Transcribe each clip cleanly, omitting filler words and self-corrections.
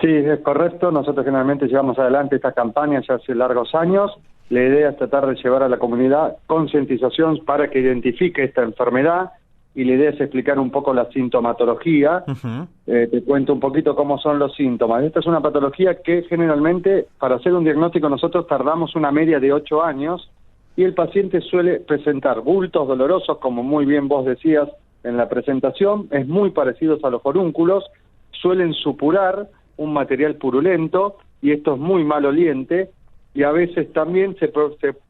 Sí, es correcto. Nosotros generalmente llevamos adelante esta campaña ya hace largos años. La idea es tratar de llevar a la comunidad concientización para que identifique esta enfermedad y la idea es explicar un poco la sintomatología. Uh-huh. Te cuento un poquito cómo son los síntomas. Esta es una patología que generalmente para hacer un diagnóstico nosotros tardamos una media de 8 años y el paciente suele presentar bultos dolorosos, como muy bien vos decías en la presentación, es muy parecidos a los forúnculos, suelen supurar un material purulento y esto es muy maloliente y a veces también se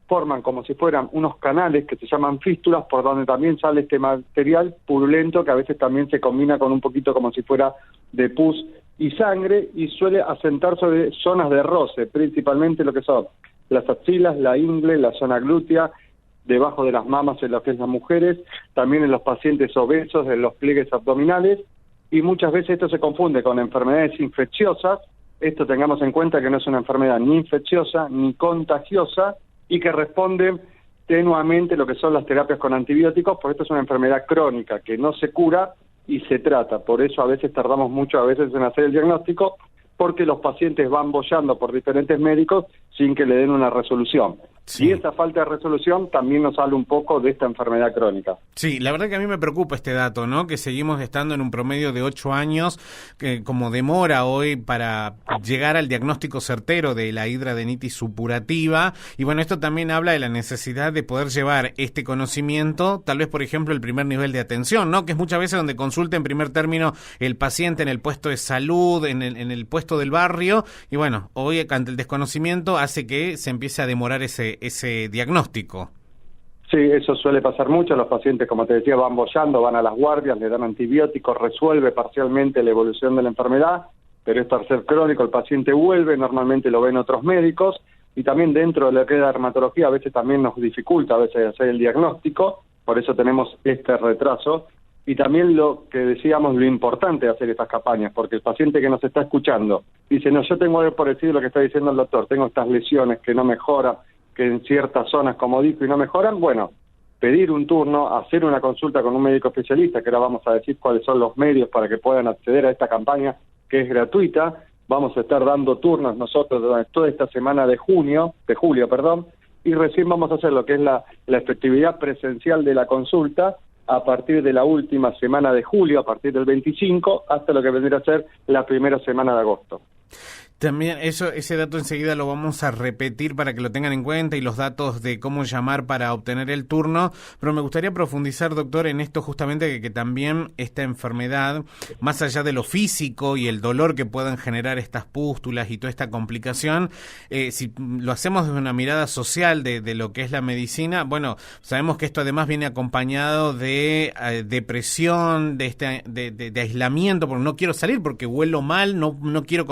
forman como si fueran unos canales que se llaman fístulas por donde también sale este material purulento que a veces también se combina con un poquito como si fuera de pus y sangre y suele asentar sobre zonas de roce, principalmente lo que son las axilas, la ingle, la zona glútea, debajo de las mamas en lo que es las mujeres, también en los pacientes obesos, en los pliegues abdominales, y muchas veces esto se confunde con enfermedades infecciosas. Esto tengamos en cuenta que no es una enfermedad ni infecciosa ni contagiosa y que responde tenuamente lo que son las terapias con antibióticos, porque esto es una enfermedad crónica que no se cura y se trata. Por eso a veces tardamos mucho a veces en hacer el diagnóstico, porque los pacientes van boyando por diferentes médicos sin que le den una resolución. Sí. Y esa falta de resolución también nos habla un poco de esta enfermedad crónica. Sí, la verdad que a mí me preocupa este dato, ¿no? Que seguimos estando en un promedio de 8 años, que como demora hoy para llegar al diagnóstico certero de la hidradenitis supurativa. Y bueno, esto también habla de la necesidad de poder llevar este conocimiento, tal vez, por ejemplo, el primer nivel de atención, ¿no? Que es muchas veces donde consulta en primer término el paciente en el puesto de salud, en el puesto del barrio. Y bueno, hoy ante el desconocimiento hace que se empiece a demorar ese diagnóstico. Sí, eso suele pasar mucho. Los pacientes, como te decía, van boyando, van a las guardias, le dan antibióticos, resuelve parcialmente la evolución de la enfermedad, pero esto al ser crónico el paciente vuelve, normalmente lo ven otros médicos, y también dentro de lo que es la dermatología a veces también nos dificulta a veces hacer el diagnóstico, por eso tenemos este retraso, y también lo que decíamos, lo importante de hacer estas campañas, porque el paciente que nos está escuchando dice, no, yo tengo algo parecido a lo que está diciendo el doctor, tengo estas lesiones que no mejoran, que en ciertas zonas, como dijo, y no mejoran, bueno, pedir un turno, hacer una consulta con un médico especialista, que ahora vamos a decir cuáles son los medios para que puedan acceder a esta campaña, que es gratuita. Vamos a estar dando turnos nosotros durante toda esta semana de julio, y recién vamos a hacer lo que es la efectividad presencial de la consulta a partir de la última semana de julio, a partir del 25, hasta lo que vendría a ser la primera semana de agosto. También ese dato enseguida lo vamos a repetir para que lo tengan en cuenta y los datos de cómo llamar para obtener el turno, pero me gustaría profundizar, doctor, en esto justamente que también esta enfermedad, más allá de lo físico y el dolor que puedan generar estas pústulas y toda esta complicación, si lo hacemos desde una mirada social de lo que es la medicina, bueno, sabemos que esto además viene acompañado de depresión, de aislamiento, porque no quiero salir porque huelo mal, no quiero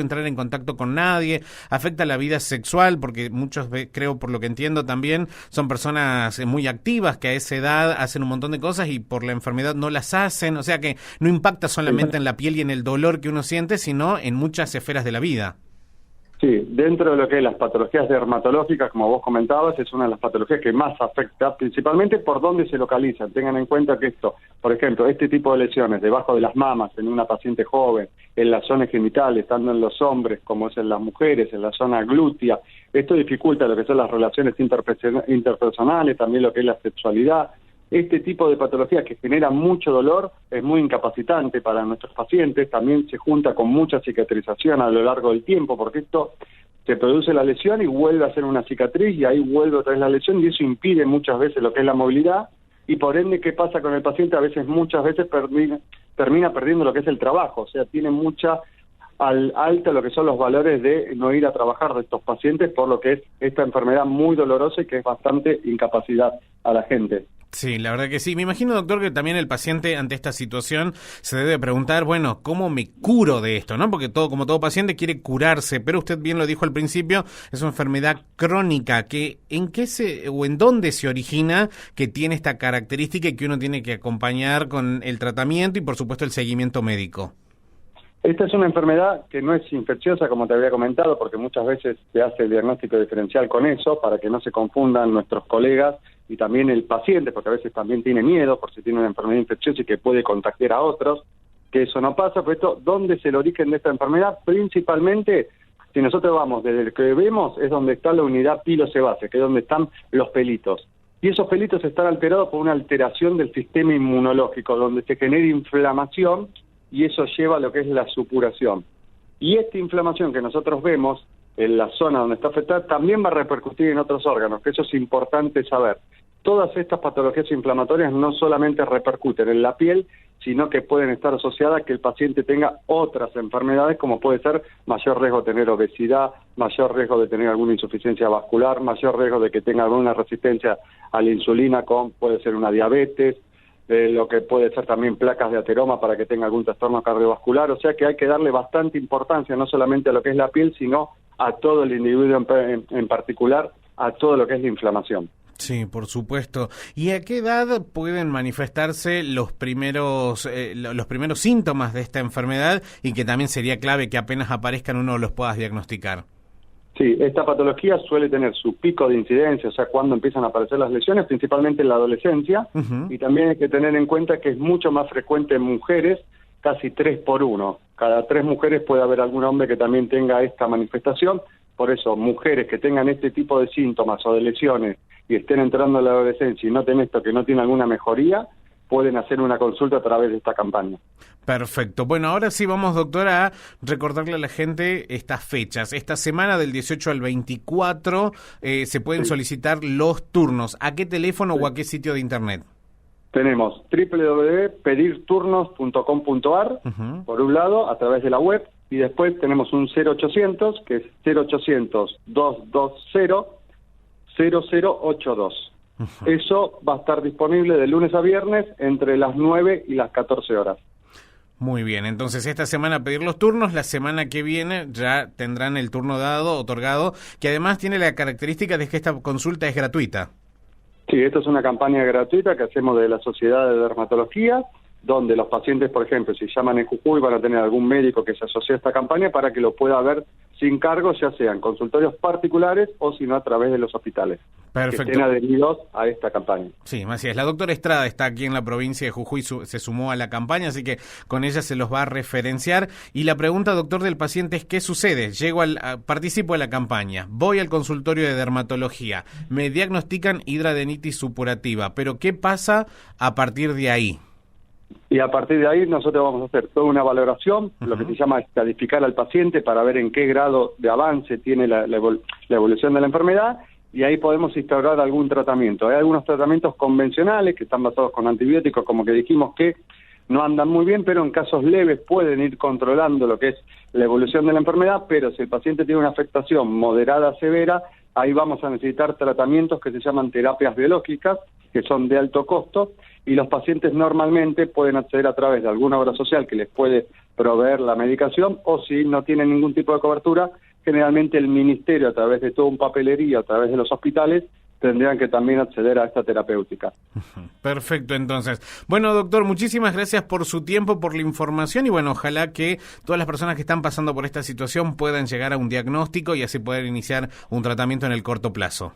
entrar en contacto con nadie, afecta la vida sexual porque muchos, creo por lo que entiendo también, son personas muy activas que a esa edad hacen un montón de cosas y por la enfermedad no las hacen, o sea que no impacta solamente en la piel y en el dolor que uno siente, sino en muchas esferas de la vida. Sí, dentro de lo que es las patologías dermatológicas, como vos comentabas, es una de las patologías que más afecta, principalmente por dónde se localizan. Tengan en cuenta que esto, por ejemplo, este tipo de lesiones debajo de las mamas en una paciente joven, en la zona genital, estando en los hombres, como es en las mujeres, en la zona glútea, esto dificulta lo que son las relaciones interpersonales, también lo que es la sexualidad. Este tipo de patología que genera mucho dolor es muy incapacitante para nuestros pacientes, también se junta con mucha cicatrización a lo largo del tiempo, porque esto se produce la lesión y vuelve a ser una cicatriz y ahí vuelve otra vez la lesión y eso impide muchas veces lo que es la movilidad y por ende, ¿qué pasa con el paciente? A veces, muchas veces termina perdiendo lo que es el trabajo, o sea, tiene mucha alta lo que son los valores de no ir a trabajar de estos pacientes por lo que es esta enfermedad muy dolorosa y que es bastante incapacidad a la gente. Sí, la verdad que sí. Me imagino, doctor, que también el paciente ante esta situación se debe preguntar, bueno, ¿cómo me curo de esto? ¿No? Porque como todo paciente quiere curarse, pero usted bien lo dijo al principio, es una enfermedad crónica. ¿En dónde se origina que tiene esta característica y que uno tiene que acompañar con el tratamiento y, por supuesto, el seguimiento médico? Esta es una enfermedad que no es infecciosa, como te había comentado, porque muchas veces se hace el diagnóstico diferencial con eso, para que no se confundan nuestros colegas y también el paciente, porque a veces también tiene miedo por si tiene una enfermedad infecciosa y que puede contagiar a otros. que eso no pasa, pero esto, ¿dónde es el origen de esta enfermedad? Principalmente, si nosotros vamos desde el que vemos, es donde está la unidad pilosebácea, que es donde están los pelitos. Y esos pelitos están alterados por una alteración del sistema inmunológico, donde se genera inflamación y eso lleva a lo que es la supuración. Y esta inflamación que nosotros vemos en la zona donde está afectada también va a repercutir en otros órganos, que eso es importante saber. Todas estas patologías inflamatorias no solamente repercuten en la piel, sino que pueden estar asociadas a que el paciente tenga otras enfermedades, como puede ser mayor riesgo de tener obesidad, mayor riesgo de tener alguna insuficiencia vascular, mayor riesgo de que tenga alguna resistencia a la insulina, como puede ser una diabetes, lo que puede ser también placas de ateroma para que tenga algún trastorno cardiovascular. O sea que hay que darle bastante importancia no solamente a lo que es la piel, sino a todo el individuo en particular, a todo lo que es la inflamación. Sí, por supuesto. ¿Y a qué edad pueden manifestarse los primeros síntomas de esta enfermedad y que también sería clave que apenas aparezcan uno los puedas diagnosticar? Sí, esta patología suele tener su pico de incidencia, o sea, cuando empiezan a aparecer las lesiones, principalmente en la adolescencia, y también hay que tener en cuenta que es mucho más frecuente en mujeres, casi 3 por 1. Cada 3 mujeres puede haber algún hombre que también tenga esta manifestación. Por eso, mujeres que tengan este tipo de síntomas o de lesiones y estén entrando a la adolescencia y noten esto, que no tiene alguna mejoría, pueden hacer una consulta a través de esta campaña. Perfecto. Bueno, ahora sí vamos, doctora, a recordarle a la gente estas fechas. Esta semana del 18 al 24 se pueden solicitar los turnos. ¿A qué teléfono o a qué sitio de internet? Tenemos www.pedirturnos.com.ar, por un lado, a través de la web, y después tenemos un 0800, que es 0800-220-0082. Eso va a estar disponible de lunes a viernes entre las 9 y las 14 horas. Muy bien, entonces esta semana pedir los turnos, la semana que viene ya tendrán el turno dado, otorgado, que además tiene la característica de que esta consulta es gratuita. Sí, esto es una campaña gratuita que hacemos de la Sociedad de Dermatología, donde los pacientes, por ejemplo, si llaman en Jujuy, van a tener algún médico que se asocie a esta campaña para que lo pueda ver sin cargo, ya sean consultorios particulares o si no a través de los hospitales. Perfecto. Que estén adheridos a esta campaña. Sí, así es. La doctora Estrada está aquí en la provincia de Jujuy, se sumó a la campaña, así que con ella se los va a referenciar. Y la pregunta, doctor, del paciente es ¿qué sucede? Participo de la campaña, voy al consultorio de dermatología, me diagnostican hidradenitis supurativa, pero ¿qué pasa a partir de ahí? Y a partir de ahí nosotros vamos a hacer toda una valoración, lo que se llama estadificar al paciente para ver en qué grado de avance tiene la evolución de la enfermedad, y ahí podemos instaurar algún tratamiento. Hay algunos tratamientos convencionales que están basados con antibióticos, como que dijimos, que no andan muy bien, pero en casos leves pueden ir controlando lo que es la evolución de la enfermedad, pero si el paciente tiene una afectación moderada severa, ahí vamos a necesitar tratamientos que se llaman terapias biológicas, que son de alto costo, y los pacientes normalmente pueden acceder a través de alguna obra social que les puede proveer la medicación, o si no tienen ningún tipo de cobertura, generalmente el ministerio, a través de todo un papelería, a través de los hospitales, tendrían que también acceder a esta terapéutica. Perfecto, entonces. Bueno, doctor, muchísimas gracias por su tiempo, por la información, y bueno, ojalá que todas las personas que están pasando por esta situación puedan llegar a un diagnóstico y así poder iniciar un tratamiento en el corto plazo.